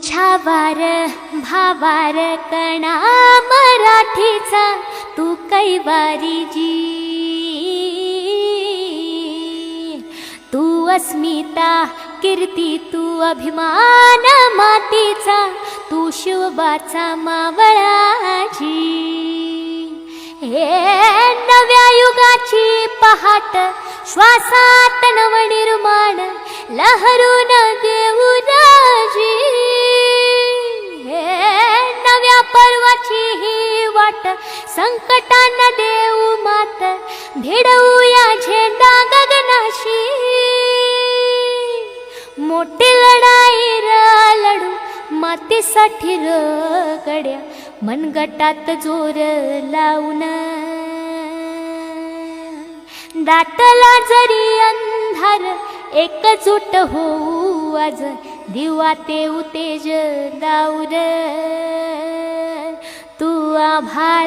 छावार भावार कणा मराठीचा तू कैवारी जी, तू अस्मिता कीर्ती तू अभिमान मातीचा, तू शिवबाचा मावळाची। हे नव्या युगाची पहाट श्वासात नवनिर्माण लहरून देऊ राजी। हे नव्या पर्वाची ही वाट संकटांना देऊ मात, भिडवूया झेंडा गगनाशी। मोठी लढाई लढू मातीसाठी गड्या, मनगटात जोर लावून। दाटला जरी अंधार एकजूट होऊ आज, दिवा ते उतेज दाऊर। तू आभाळ